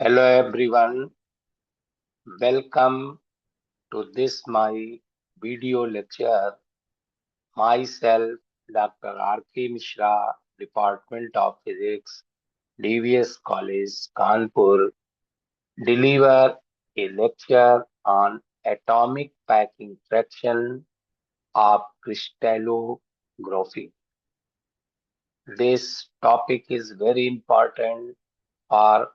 Hello everyone, welcome to this my video lecture. Myself, Dr. R.K. Mishra, Department of Physics, DVS College, Kanpur, deliver a lecture on atomic packing fraction of crystallography. This topic is very important for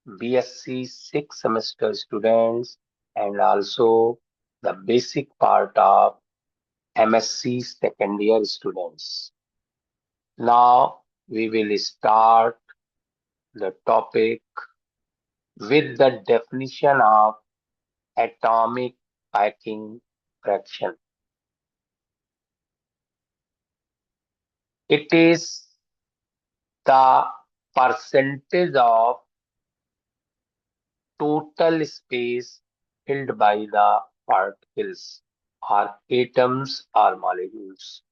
BSc 6 semester students and also the basic part of MSc second year students. Now we will start the topic with the definition of atomic packing fraction. It is the percentage of total space filled by the particles or atoms or molecules.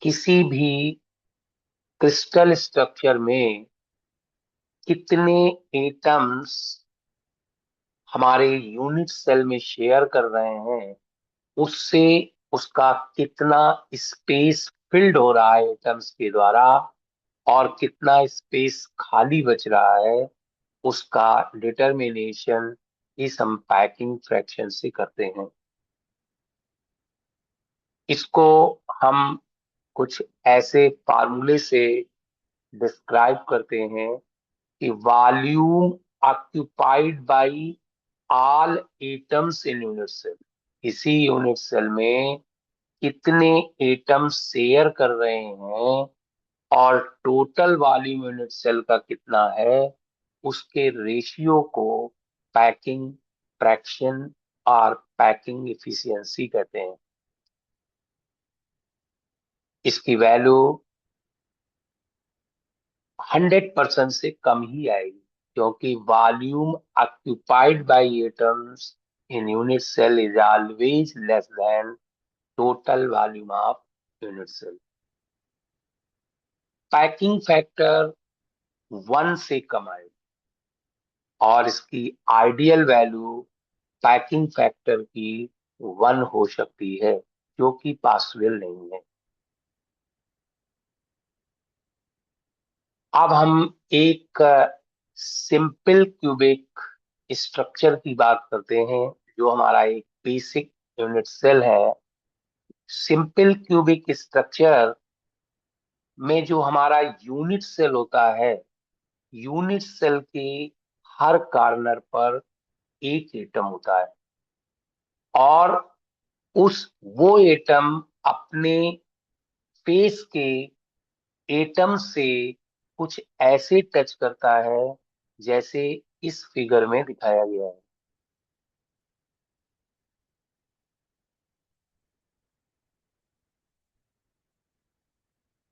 किसी भी crystal structure में कितने atoms हमारे unit cell में share कर रहे हैं, उससे उसका कितना स्पेस फिल्ड हो रहा है एटम्स के द्वारा और कितना स्पेस खाली बच रहा है, उसका डिटर्मिनेशन इस हम पैकिंग फ्रैक्शन से करते हैं। इसको हम कुछ ऐसे फार्मूले से डिस्क्राइब करते हैं कि volume occupied by all atoms in unit cell. इसी यूनिट सेल में कितने एटम शेयर कर रहे हैं और टोटल वॉल्यूम यूनिट सेल का कितना है, उसके रेशियो को पैकिंग फ्रैक्शन और पैकिंग एफिशिएंसी कहते हैं। इसकी वैल्यू 100% से कम ही आएगी, क्योंकि volume occupied by atoms in unit cell is always less than total volume of unit cell. Packing factor 1 से कम आएगी और इसकी आइडियल वैल्यू पैकिंग फैक्टर की 1 हो सकती है, जो कि पॉसिबल नहीं है। अब हम एक सिंपल क्यूबिक स्ट्रक्चर की बात करते हैं, जो हमारा एक बेसिक यूनिट सेल है। सिंपल क्यूबिक स्ट्रक्चर में जो हमारा यूनिट सेल होता है, यूनिट सेल के हर कॉर्नर पर एक एटम होता है और उस वो एटम अपने फेस के एटम से कुछ ऐसे टच करता है जैसे इस फिगर में दिखाया गया है।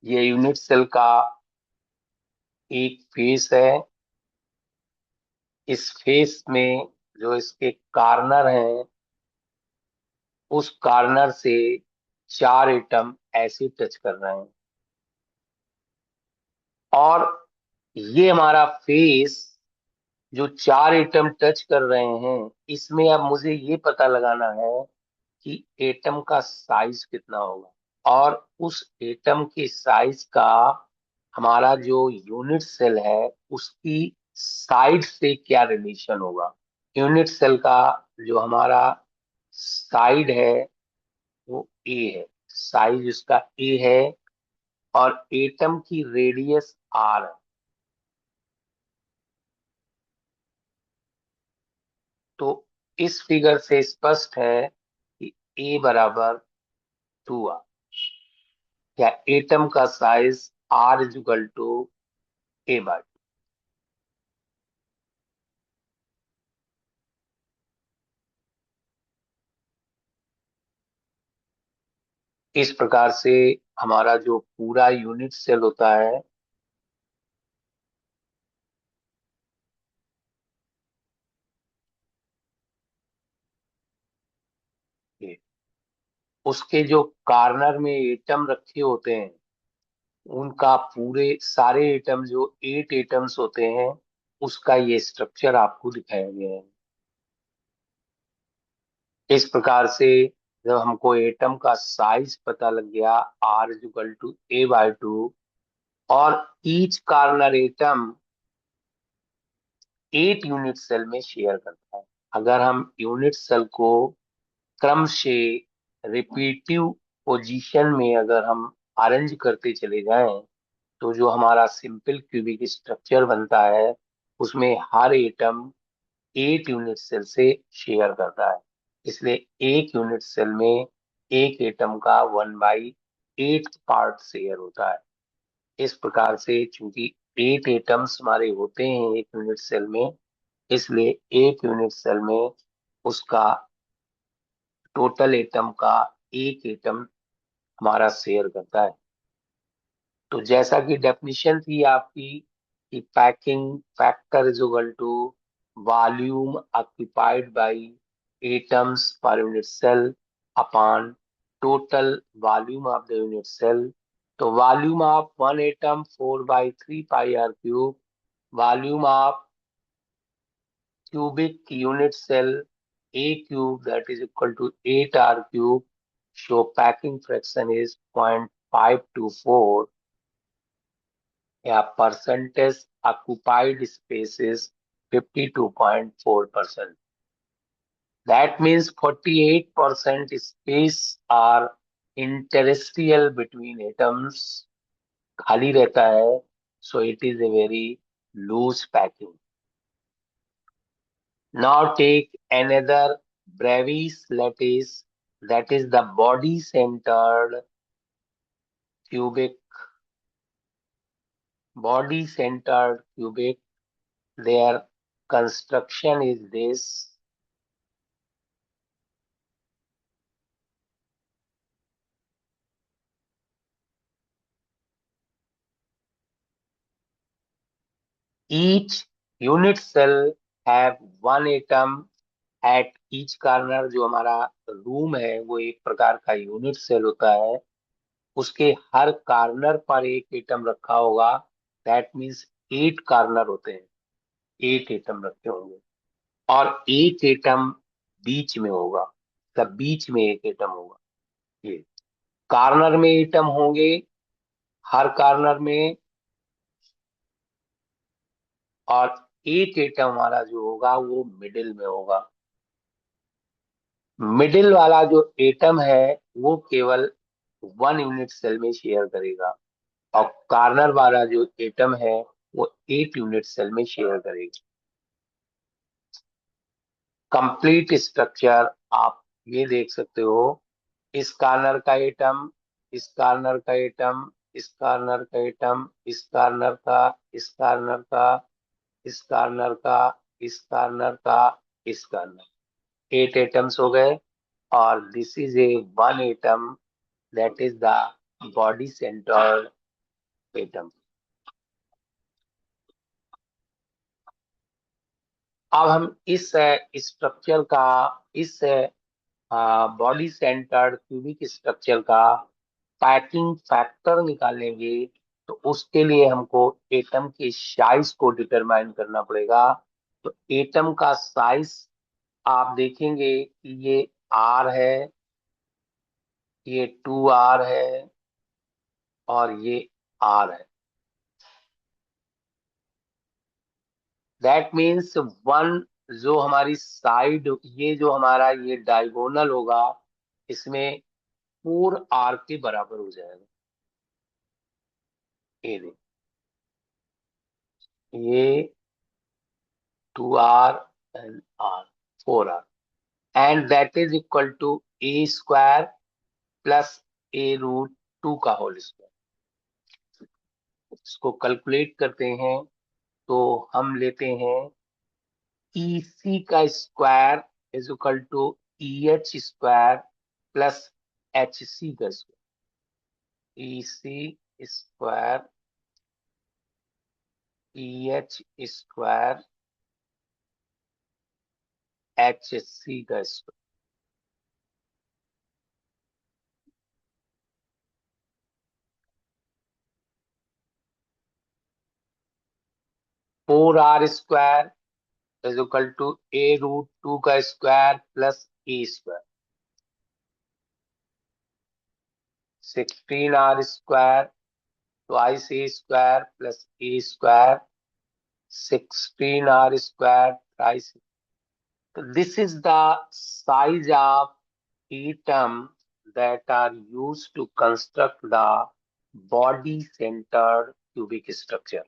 ये यूनिट सेल का एक फेस है। इस फेस में जो इसके कॉर्नर हैं, उस कॉर्नर से 4 एटम ऐसे टच कर रहे हैं और ये हमारा फेस जो 4 एटम टच कर रहे हैं, इसमें अब मुझे ये पता लगाना है कि एटम का साइज कितना होगा और उस एटम के साइज का हमारा जो यूनिट सेल है उसकी साइड से क्या रिलेशन होगा। यूनिट सेल का जो हमारा साइड है वो ए है, साइज उसका ए है और एटम की रेडियस आर है। तो इस फिगर से स्पष्ट है कि ए बराबर 2 आर, या एटम का size R is equal to A by. इस प्रकार से हमारा जो पूरा यूनिट सेल होता है, ये उसके जो कॉर्नर में एटम रखे होते हैं, उनका पूरे सारे एटम जो 8 एटम्स होते हैं, उसका ये स्ट्रक्चर आपको दिखाया गया है। इस प्रकार से जब हमको एटम का साइज पता लग गया, R=A/2, और each corner atom 8 unit cell में शेयर करता है। अगर हम यूनिट सेल को क्रम से रिपीटिव पोजीशन में अगर हम अरेंज करते चले जाएं, तो जो हमारा सिंपल क्यूबिक स्ट्रक्चर बनता है, उसमें हर एटम 8 यूनिट सेल से शेयर करता है। इसलिए एक यूनिट सेल में एक एटम का 1/8 पार्ट शेयर होता है। इस प्रकार से चूंकि 8 एटम्स हमारे होते हैं एक यूनिट सेल में, इसलिए एक यूनिट सेल में उसका टोटल एटम का एक एटम हमारा शेयर करता है। तो जैसा कि डेफिनेशन थी आपकी कि packing factor is equal to volume occupied by atoms per unit cell upon total volume of the unit cell. तो volume of one atom 4/3 πr³ volume of cubic unit cell A cube, that is equal to 8r³. So packing fraction is 0.524. Yeah, percentage occupied space is 52.4%. That means 48% space are interstitial between atoms, खाली रहता है. So it is a very loose packing. Now take another brevis lattice, that is the cubic body-centered cubic. Their construction is this. Each unit cell have one atom at each corner. जो हमारा room है वो एक प्रकार का unit cell होता है, उसके हर कार्नर पर एक एटम रखा होगा। दैट मीन्स 8 कार्नर होते हैं, 8 एटम रखे होंगे, और एक एटम बीच में होगा। सब बीच में एक एटम होगा। ये कार्नर में एटम होंगे, हर कार्नर में, और एक एटम हमारा जो होगा वो मिडिल में होगा। मिडिल वाला जो एटम है वो केवल 1 यूनिट सेल में शेयर करेगा, और कार्नर वाला जो एटम है वो 8 यूनिट सेल में शेयर करेगा। कंप्लीट स्ट्रक्चर आप ये देख सकते हो। इस कार्नर का एटम, इस कार्नर का एटम, इस कार्नर का एटम, इस कार्नर का, इस कार्नर का, इस कार्नर का, इस कार्नर का, इस कार्नर, 8 एटम्स हो गए। और this is a one atom, that is the body centred atom. अब हम इस स्ट्रक्चर का, इस बॉडी सेंटर्ड क्यूबिक स्ट्रक्चर का पैकिंग फैक्टर निकालेंगे, तो उसके लिए हमको एटम के साइज को डिटरमाइन करना पड़ेगा। तो एटम का साइज आप देखेंगे कि ये आर है, ये 2r है, और ये आर है। दैट मीन्स वन, जो हमारी साइड, ये जो हमारा ये डायगोनल होगा, इसमें 4r के बराबर हो जाएगा। ये देखिए, ये 2r and r, 4r, and that is equal to a square plus a√2 का होल स्क्वायर। इसको कैलकुलेट करते हैं तो हम लेते हैं EC का square is equal to EH square plus HC का square. EC square, EH square, HC का square. 4r² is equal to a√2 का square plus a²। 16r² twice a² plus a²। 16r² thrice. This is the size of atom that are used to construct the body-centered cubic structure.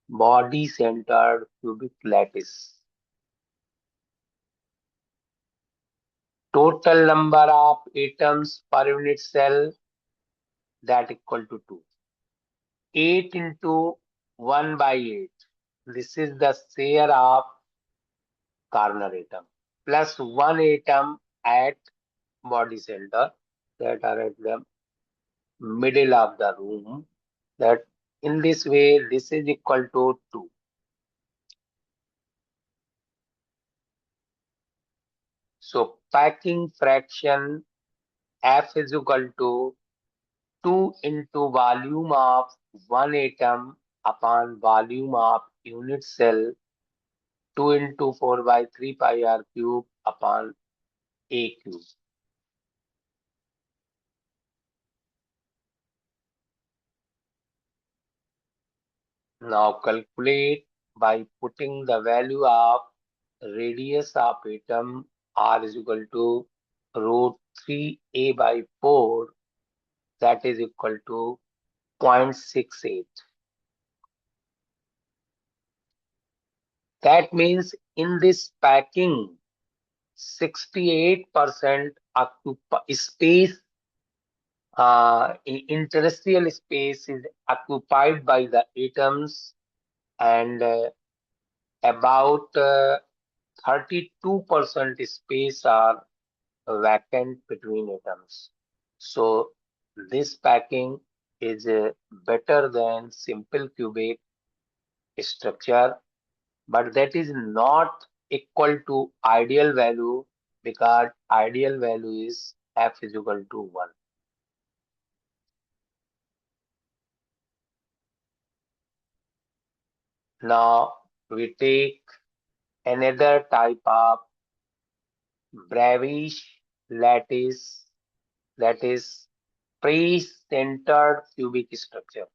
Body-centered cubic lattice. Total number of atoms per unit cell, that equal to 2. 8 into 1 by 8. This is the share of corner atom. Plus 1 atom at body center, that are at the middle of the room. That in this way, this is equal to 2. So packing fraction F is equal to 2 into volume of one atom upon volume of unit cell, 2 into 4 by 3 pi r cube upon a cube. Now calculate by putting the value of radius of atom r is equal to root 3a by 4, that is equal to 0.68. That means in this packing, 68% space, interstitial space is occupied by the atoms, and about 32% space are vacant between atoms. So this packing is better than simple cubic structure, but that is not equal to ideal value, because ideal value is F is equal to 1. Now we take another type of Brownish lattice, that is pre-centered cubic structure.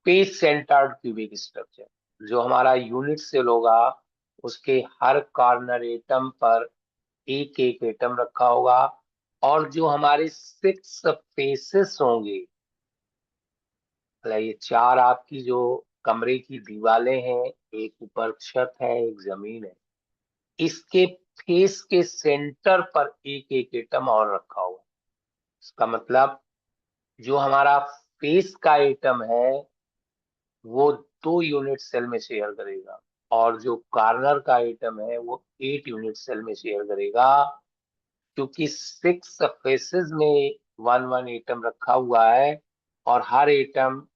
Page centred cubic structure, जो हमारा unit cell होगा उसके हर corner atom पर एक एक atom रखा होगा, और जो हमारे 6 फेसेस होंगे, मतलब ये 4 आपकी जो कमरे की दीवारें हैं, एक ऊपर छत है, एक जमीन है, इसके फेस के सेंटर पर एक एक एटम और रखा होगा। इसका मतलब जो हमारा फेस का एटम है वो 2 यूनिट सेल में शेयर करेगा, और जो कॉर्नर का आइटम है वो 8 यूनिट सेल में शेयर करेगा, क्योंकि 6 फेसेस में 1 1 एटम रखा हुआ है, और हर एटम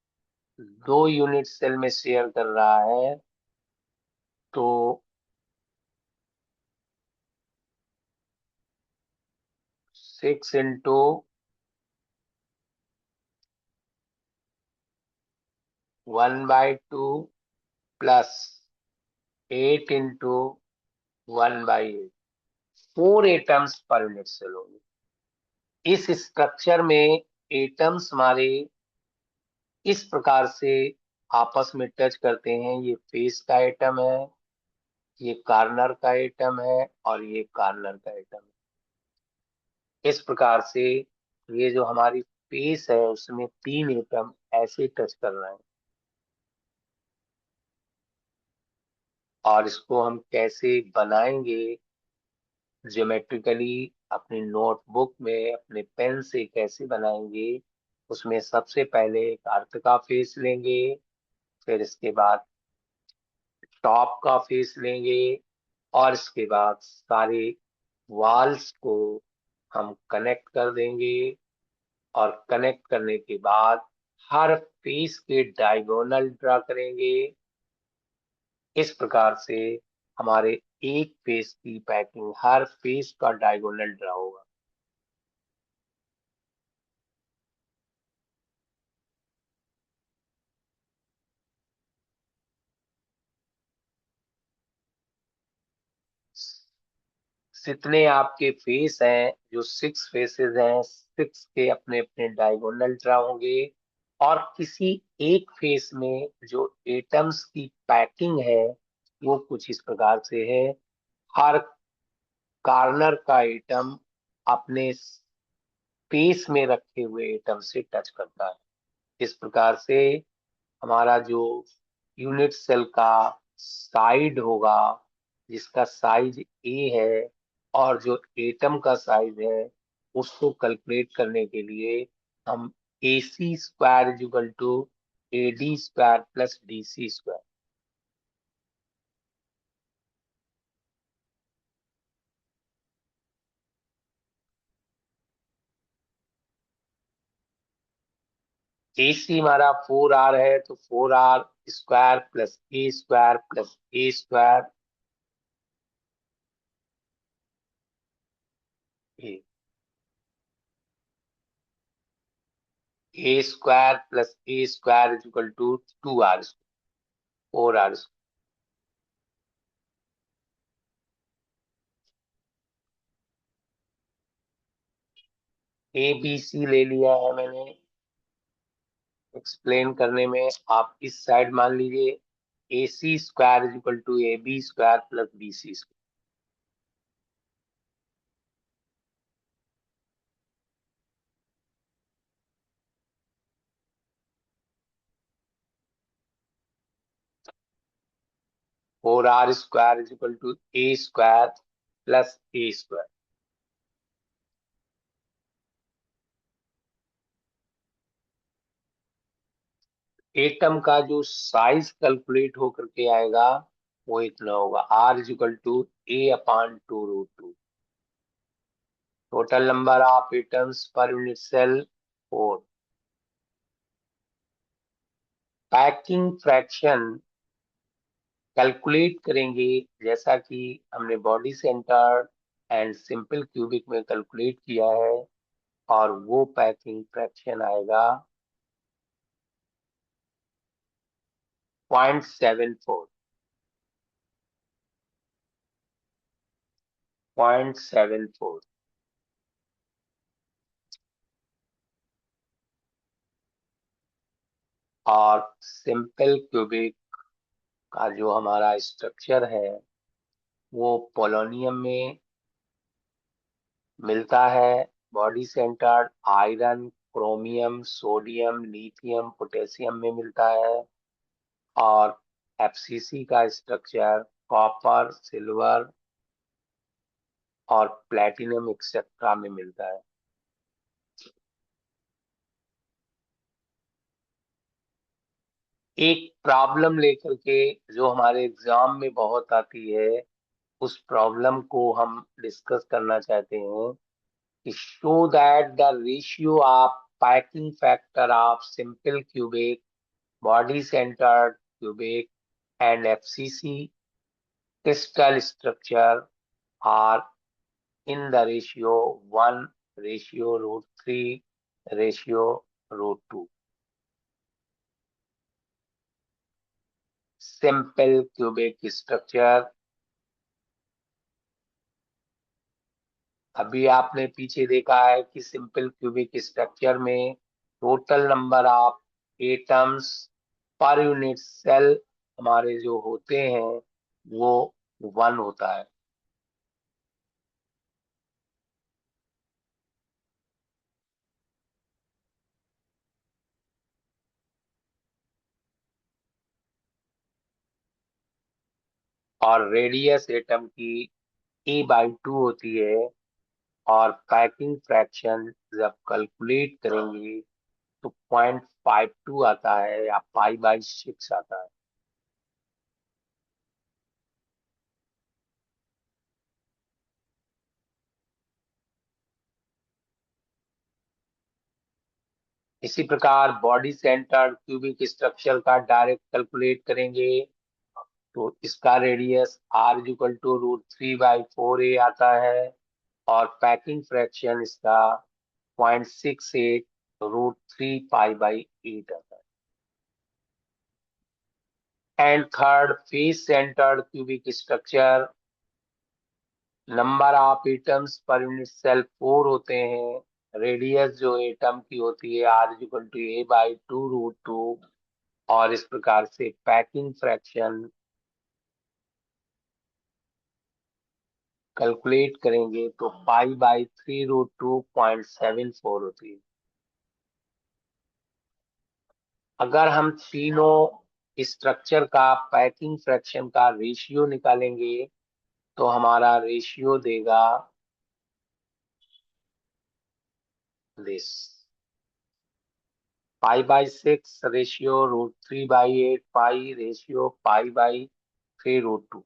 2 यूनिट सेल में शेयर कर रहा है। तो 6 into 1/2 plus 8 into 1/8, 4 atoms per unit cell होंगे। इस स्ट्रक्चर में एटम्स हमारे इस प्रकार से आपस में टच करते हैं। ये फेस का एटम है, ये कॉर्नर का एटम है, और ये कॉर्नर का एटम है। इस प्रकार से ये जो हमारी फेस है उसमें 3 एटम ऐसे टच कर रहे हैं। और इसको हम कैसे बनाएंगे ज्योमेट्रिकली, अपनी नोटबुक में अपने पेन से कैसे बनाएंगे, उसमें सबसे पहले एक अर्थ का फेस लेंगे, फिर इसके बाद टॉप का फेस लेंगे, और इसके बाद सारे वॉल्स को हम कनेक्ट कर देंगे, और कनेक्ट करने के बाद हर फेस के डायगोनल ड्रा करेंगे। इस प्रकार से हमारे एक फेस की पैकिंग, हर फेस का डायगोनल ड्रा होगा। जितने आपके फेस हैं, जो 6 फेसेस हैं, 6 के अपने अपने डायगोनल ड्रा होंगे। और किसी एक फेस में जो एटम्स की पैकिंग है वो कुछ इस प्रकार से है। हर कार्नर का एटम अपने स्पेस में रखे हुए एटम से टच करता है। इस प्रकार से हमारा जो यूनिट सेल का साइड होगा, जिसका साइज ए है, और जो एटम का साइज है, उसको कैलकुलेट करने के लिए हम AC² equal to AD² plus DC²। AC हमारा 4R है, तो 4R² plus A² plus A²। A² plus A² equal to 2R, 4R। ABC ले लिया है मैंने एक्सप्लेन करने में। आप इस साइड मान लीजिए AC² equal to AB² plus BC²। Four R² equal to A² plus A²। Atom का जो साइज कैलकुलेट होकर के आएगा वो इतना होगा, R equal to A/2√2। Total number of atoms per unit cell 4। Packing fraction calculate करेंगे, जैसा कि हमने body centre and simple cubic में कैलकुलेट किया है। और वो पैकिंग फ्रैक्शन आएगा 0.74। 0.74। और सिंपल क्यूबिक का जो हमारा स्ट्रक्चर है वो पोलोनियम में मिलता है। Body centred iron, chromium, sodium, lithium, potassium में मिलता है। और FCC का स्ट्रक्चर कॉपर, सिल्वर और प्लेटिनम एक्सेट्रा में मिलता है। एक प्रॉब्लम लेकर के जो हमारे एग्जाम में बहुत आती है, उस प्रॉब्लम को हम डिस्कस करना चाहते हैं कि show that the ratio of packing factor of simple cubic, body centred cubic and FCC crystal structure are in the ratio 1 ratio root 3 ratio root 2। Simple cubic structure, अभी आपने पीछे देखा है कि सिंपल क्यूबिक स्ट्रक्चर में total number of atoms per unit cell हमारे जो होते हैं वो 1 होता है। और रेडियस एटम की A/2 होती है। और पैकिंग फ्रैक्शन जब कैलकुलेट करेंगे तो 0.52 आता है या पाई/6 आता है। इसी प्रकार बॉडी सेंटर क्यूबिक स्ट्रक्चर का डायरेक्ट कैलकुलेट करेंगे तो इसका रेडियस R = √3/4a आता है। और पैकिंग फ्रैक्शन इसका 0.68 √3 पाई/8 आता है। And third face centred cubic structure, number of atoms per unit cell 4 होते हैं। रेडियस जो एटम की होती है R=A/2√2। और इस प्रकार से पैकिंग फ्रैक्शन कैलकुलेट करेंगे तो π/3√2.74 होती है। अगर हम तीनों स्ट्रक्चर का पैकिंग फ्रैक्शन का रेशियो निकालेंगे तो हमारा रेशियो देगा दिस, π/6 रेशियो √3/8 पाई रेशियो π/3√2।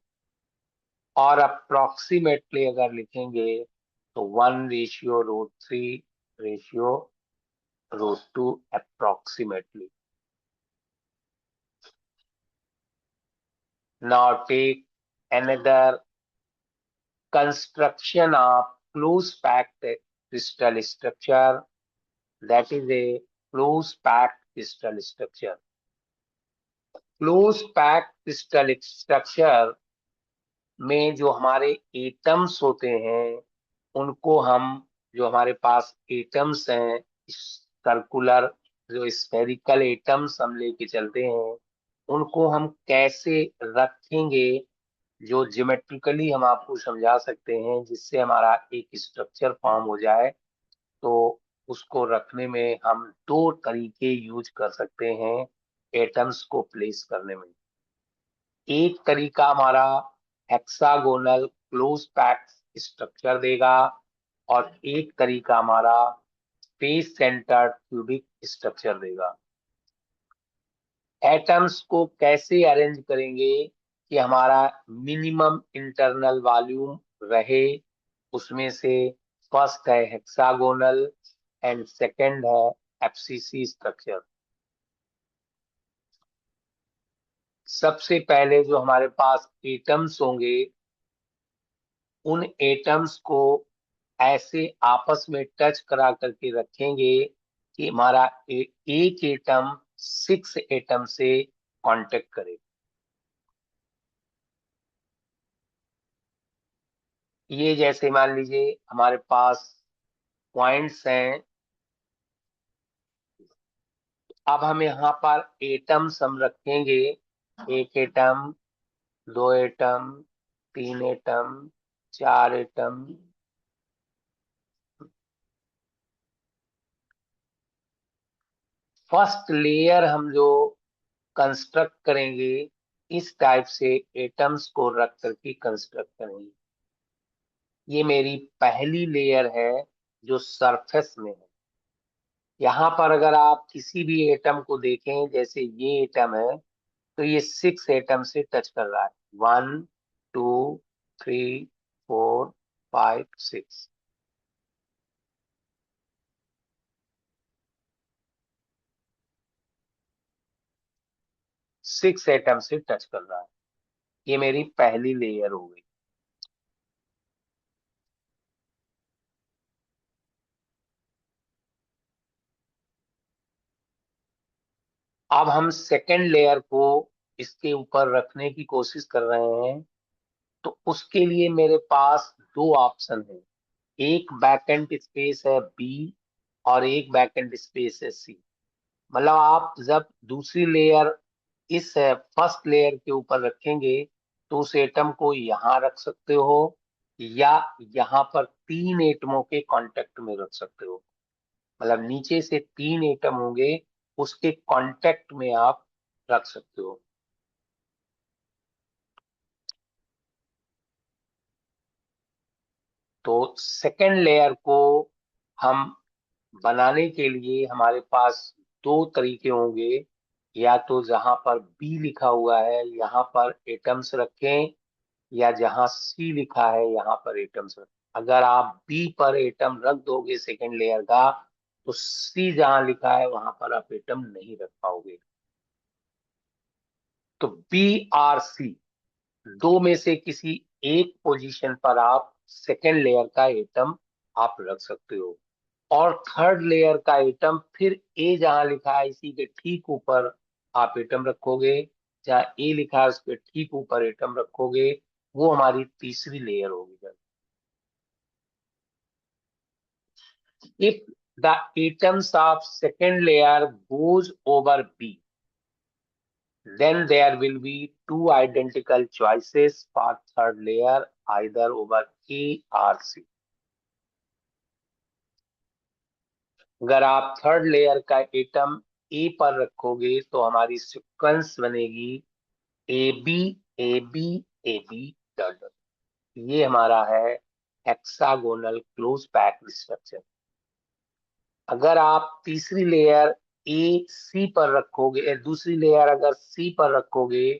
और अप्रोक्सीमेटली अगर लिखेंगे तो 1:√3/√2 approximately. Now take another construction of close packed crystal structure, that is a close packed crystal structure. Close packed crystal structure में जो हमारे एटम्स होते हैं उनको हम, जो हमारे पास एटम्स हैं, सर्कुलर जो स्फेरिकल एटम्स हम लेके चलते हैं, उनको हम कैसे रखेंगे, जो ज्योमेट्रिकली हम आपको समझा सकते हैं जिससे हमारा एक स्ट्रक्चर फॉर्म हो जाए। तो उसको रखने में हम दो तरीके यूज कर सकते हैं एटम्स को प्लेस करने में। एक तरीका हमारा हेक्सागोनल क्लोज पैक स्ट्रक्चर देगा और एक तरीका हमारा फेस सेंटर्ड क्यूबिक स्ट्रक्चर देगा। एटम्स को कैसे अरेंज करेंगे कि हमारा मिनिमम इंटरनल वॉल्यूम रहे, उसमें से फर्स्ट है हेक्सागोनल एंड सेकंड है एफसीसी स्ट्रक्चर। सबसे पहले जो हमारे पास एटम्स होंगे उन एटम्स को ऐसे आपस में टच करा करके रखेंगे कि हमारा एक एटम 6 एटम से कांटेक्ट करे। ये जैसे मान लीजिए हमारे पास पॉइंट्स हैं। अब हम यहाँ पर एटम्स हम रखेंगे, एक एटम, दो एटम, तीन एटम, चार एटम। फर्स्ट लेयर हम जो कंस्ट्रक्ट करेंगे इस टाइप से एटम्स को रख करके कंस्ट्रक्ट करेंगे। ये मेरी पहली लेयर है जो सरफेस में है। यहाँ पर अगर आप किसी भी एटम को देखें, जैसे ये एटम है तो ये 6 एटम से टच कर रहा है। 1 2 3 4 5 6। 6 एटम से टच कर रहा है। ये मेरी पहली लेयर हो गई। अब हम सेकेंड लेयर को इसके ऊपर रखने की कोशिश कर रहे हैं। तो उसके लिए मेरे पास दो ऑप्शन है, एक बैकेंड स्पेस है बी और एक बैकेंड स्पेस है सी। मतलब आप जब दूसरी लेयर इस फर्स्ट लेयर के ऊपर रखेंगे तो उस एटम को यहाँ रख सकते हो या यहाँ पर तीन एटमों के कांटेक्ट में रख सकते हो। मतलब नीचे से तीन एटम होंगे उसके कांटेक्ट में आप रख सकते हो। तो सेकेंड लेयर को हम बनाने के लिए हमारे पास दो तरीके होंगे। या तो जहां पर बी लिखा हुआ है यहाँ पर एटम्स रखें, या जहां सी लिखा है यहाँ पर एटम्स रखें। अगर आप बी पर एटम रख दोगे सेकेंड लेयर का, तो सी जहां लिखा है वहां पर आप एटम नहीं रख पाओगे। तो बी और सी दो में से किसी एक पोजीशन पर आप सेकेंड लेयर का एटम आप रख सकते हो। और थर्ड लेयर का एटम फिर ए जहां लिखा है इसी के ठीक ऊपर आप एटम रखोगे। जहाँ ए लिखा है उस पर ठीक ऊपर एटम रखोगे। वो हमारी तीसरी लेयर होगी। if the atoms of second layer goes over B, then there will be two identical choices for third layer, either over A or C. अगर आप थर्ड लेयर का एटम ए पर रखोगे तो हमारी सीक्वेंस बनेगी A B, A B, A B dot dot. ये हमारा है हेक्सागोनल क्लोज पैक स्ट्रक्चर। अगर आप तीसरी लेयर ए सी पर रखोगे, दूसरी लेयर अगर सी पर रखोगे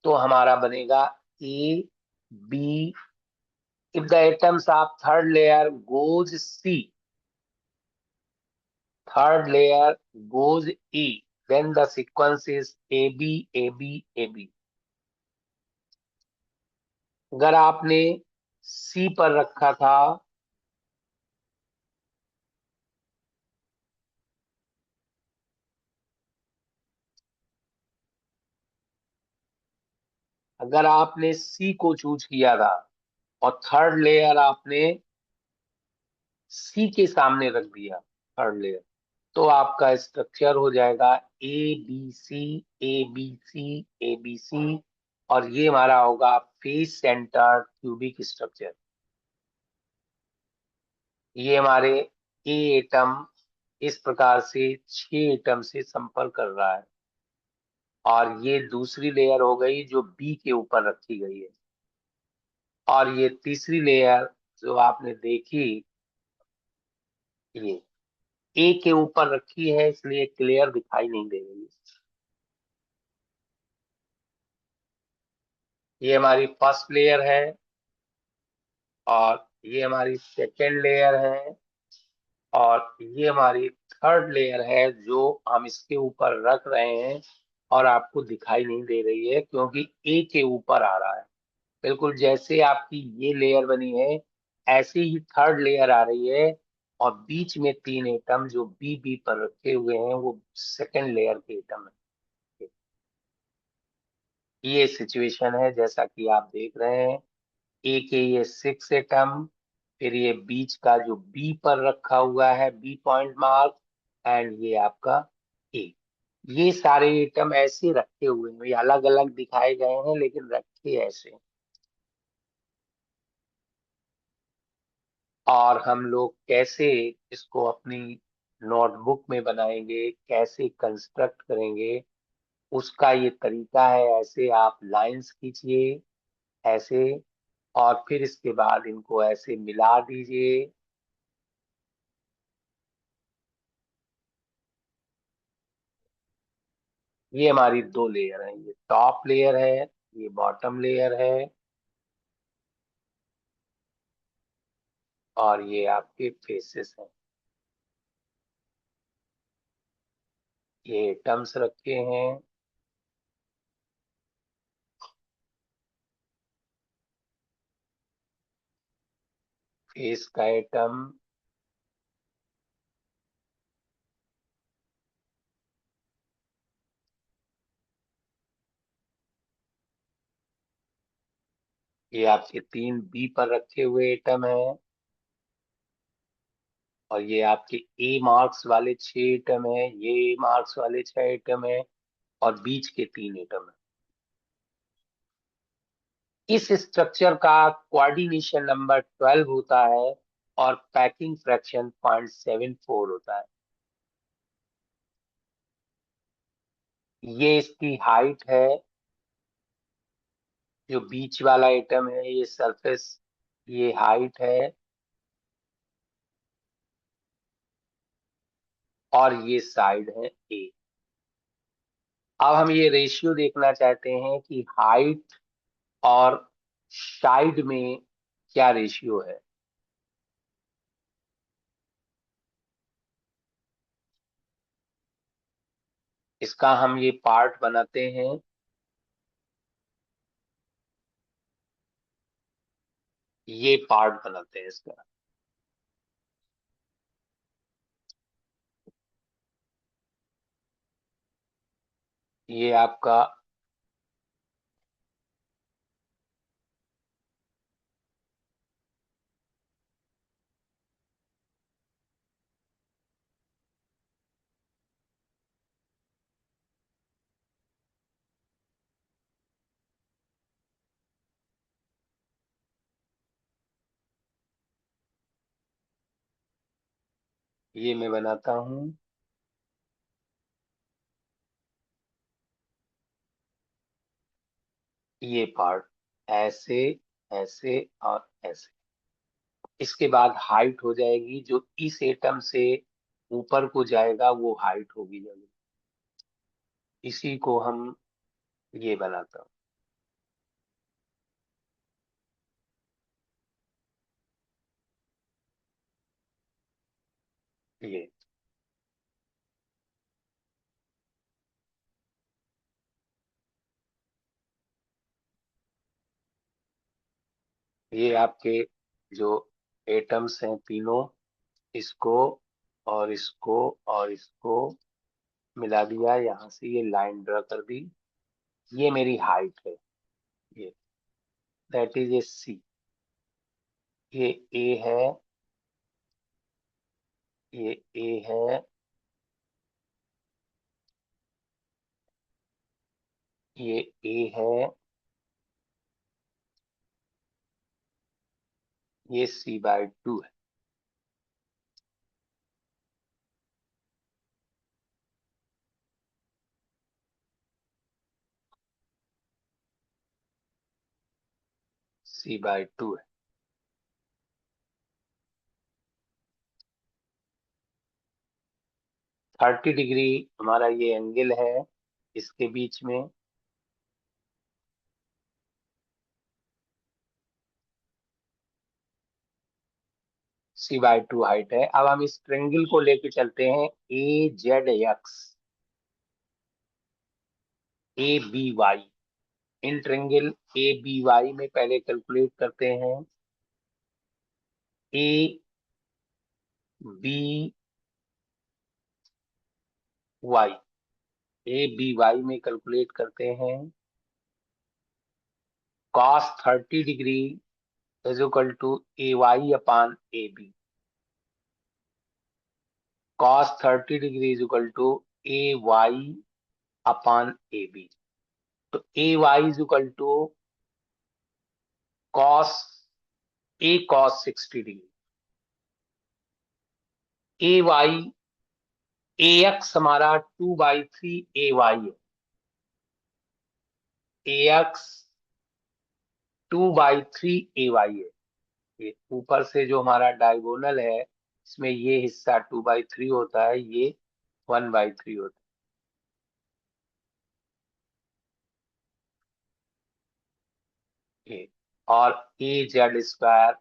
तो हमारा बनेगा A B. If the atoms of third layer goes C, third layer goes E, then the sequence is AB, AB, AB. अगर आपने C पर रखा था, अगर आपने C को चूज किया था और थर्ड लेयर आपने C के सामने रख दिया, थर्ड लेयर, तो आपका स्ट्रक्चर हो जाएगा A B C, A B C, A B C. और ये हमारा होगा फेस सेंटर क्यूबिक स्ट्रक्चर। ये हमारे ए एटम इस प्रकार से 6 एटम से संपर्क कर रहा है, और ये दूसरी लेयर हो गई जो बी के ऊपर रखी गई है। और ये तीसरी लेयर जो आपने देखी, ये ए के ऊपर रखी है इसलिए क्लियर दिखाई नहीं दे रही है। ये हमारी फर्स्ट लेयर है और ये हमारी सेकेंड लेयर है और ये हमारी थर्ड लेयर है जो हम इसके ऊपर रख रहे हैं, और आपको दिखाई नहीं दे रही है क्योंकि ए के ऊपर आ रहा है। बिल्कुल जैसे आपकी ये लेयर बनी है, ऐसे ही थर्ड लेयर आ रही है, और बीच में 3 एटम जो बी बी पर रखे हुए हैं वो सेकेंड लेयर के एटम है। ये सिचुएशन है जैसा कि आप देख रहे हैं। ए के ये 6 एटम, फिर ये बीच का जो बी पर रखा हुआ है, बी पॉइंट मार्क, एंड ये आपका ए। ये सारे एटम ऐसे रखे हुए हैं, ये अलग अलग दिखाए गए हैं लेकिन रखे ऐसे। और हम लोग कैसे इसको अपनी नोटबुक में बनाएंगे, कैसे कंस्ट्रक्ट करेंगे, उसका ये तरीका है। ऐसे आप लाइंस खींचिए ऐसे, और फिर इसके बाद इनको ऐसे मिला दीजिए। ये हमारी 2 लेयर है, ये टॉप लेयर है, ये बॉटम लेयर है, और ये आपके फेसेस हैं। ये एटम्स रखे हैं, फेस का एटम, ये आपके 3 बी पर रखे हुए एटम है, और ये आपके ए मार्क्स वाले 6 एटम है, ये ए मार्क्स वाले 6 एटम है, और बीच के 3 एटम है। इस स्ट्रक्चर का कोऑर्डिनेशन नंबर 12 होता है और पैकिंग फ्रैक्शन 0.74 होता है। ये इसकी हाइट है, जो बीच वाला एटम है ये सरफेस, ये हाइट है, और ये साइड है ए। अब हम ये रेशियो देखना चाहते हैं कि हाइट और साइड में क्या रेशियो है। इसका हम ये पार्ट बनाते हैं, ये पार्ट बनाते हैं इसका। ये आपका ये मैं बनाता हूँ। ये पार्ट ऐसे, ऐसे और ऐसे। इसके बाद हाइट हो जाएगी, जो इस एटम से ऊपर को जाएगा वो हाइट होगी जब, इसी को हम ये बनाता हूँ। ये आपके जो एटम्स हैं तीनों, इसको और इसको और इसको मिला दिया, यहाँ से ये लाइन ड्रा कर दी। ये मेरी हाइट है, ये दैट इज ए सी। ये ए है, ये ए है, ये ए है, ये C/2 है। C/2 है। 30 डिग्री हमारा ये एंगल है इसके बीच में। C/2 हाइट है। अब हम इस ट्रेंगल को लेके चलते हैं, AZX, ABY। In triangle ABY में पहले कैलकुलेट करते हैं। ABY, ABY में कैलकुलेट करते हैं। cos 30 degree is equal to AY/AB। cos 30 degree is equal to AY/AB। तो AY is equal to cos A cos 60 degree. AY, AX हमारा 2/3 AY है। AX 2/3 AY है। ये ऊपर से जो हमारा डायगोनल है, इसमें ये हिस्सा 2/3 होता है, ये 1/3 होता है। ये और AZ²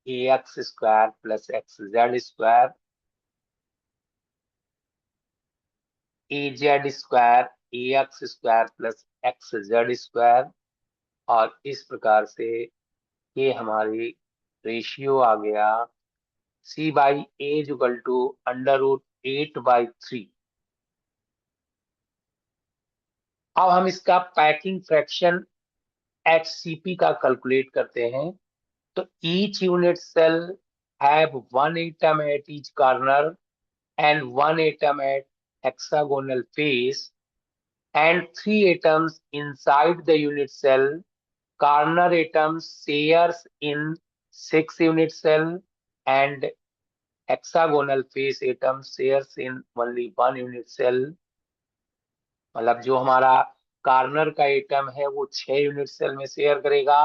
AX² plus XZ², AZ² AX² plus XZ²। और इस प्रकार से ये हमारी रेशियो आ गया, C/A इक्वल टू √8/3। अब हम इसका पैकिंग फ्रैक्शन HCP का कैलकुलेट करते हैं। तो each unit cell have one atom at each corner and one atom at hexagonal face and three atoms inside the unit cell. Corner atoms shares in 6 unit cell and hexagonal face atom shares in only 1 unit cell। मतलब जो हमारा corner का atom है वो 6 unit cell में share करेगा,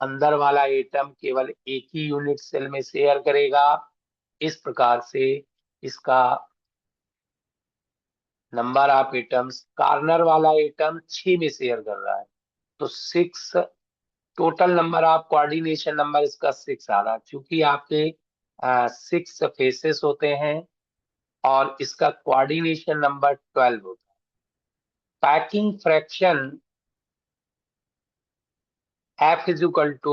अंदर वाला एटम केवल एक ही यूनिट सेल में शेयर करेगा। इस प्रकार से इसका नंबर ऑफ एटम्स, कार्नर वाला एटम 6 में शेयर कर रहा है, तो 6। Total number of coordination number इसका 6 आ रहा है, क्योंकि आपके 6 फेसेस होते हैं और इसका कोऑर्डिनेशन नंबर 12 होता है। Packing fraction F is equal to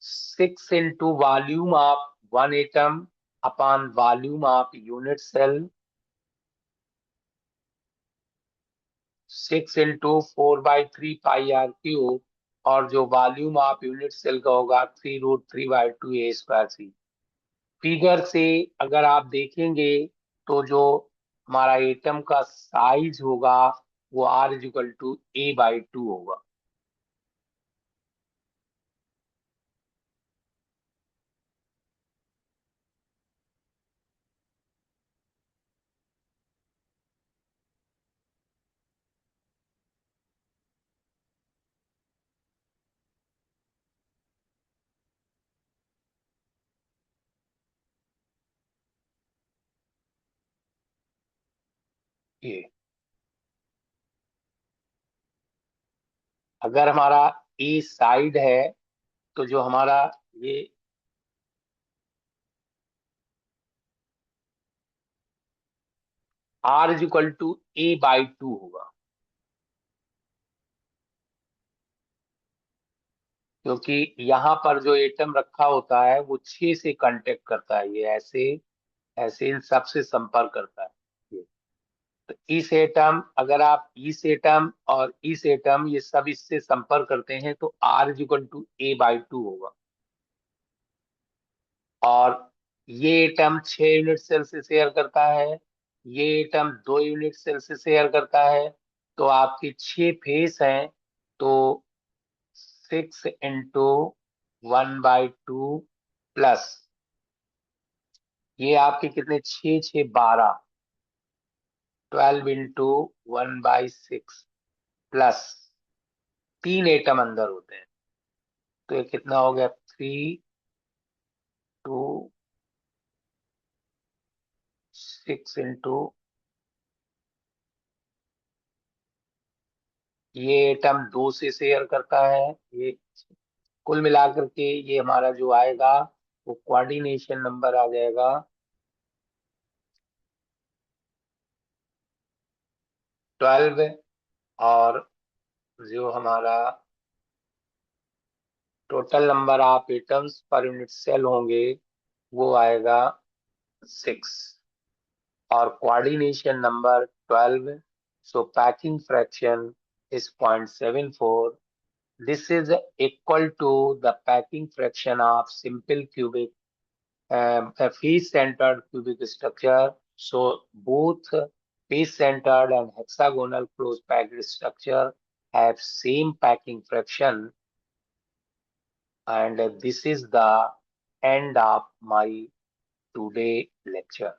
6 into volume of one atom upon volume of unit cell, 6 into 4/3 πr cube, और जो वॉल्यूम ऑफ यूनिट सेल का होगा 3√3/2 A²C। फिगर से अगर आप देखेंगे तो जो हमारा एटम का साइज होगा वो R is equal to A/2 होगा। ये अगर हमारा ए साइड है तो जो हमारा ये are is equal to A/2 होगा, क्योंकि यहाँ पर जो एटम रखा होता है वो 6 से कांटेक्ट करता है, ये ऐसे ऐसे इन सब से संपर्क करता है ये। तो इस एटम, अगर आप इस एटम और इस एटम ये सब इससे संपर्क करते हैं तो are is equal to A/2 होगा। और ये एटम 6 यूनिट सेल से शेयर करता है, ये एटम 2 यूनिट सेल से शेयर करता है, तो आपकी 6 फेस हैं, तो 6 × 1/2 प्लस ये आपके कितने, 6 6 12, 12 × 1/6 प्लस 3 एटम अंदर होते हैं, तो ये कितना हो गया, 3 2 6 ये एटम 2 से शेयर करता है ये। कुल मिलाकर के ये हमारा जो आएगा वो कोऑर्डिनेशन नंबर आ जाएगा 12। और जो हमारा total number of atoms per unit cell होंगे वो आएगा 6। और coordination number 12, so packing fraction is 0.74। This is equal to the packing fraction of simple cubic a face-centered cubic structure. So both face-centered and hexagonal close-packed structure have same packing fraction, and this is the end of my today lecture.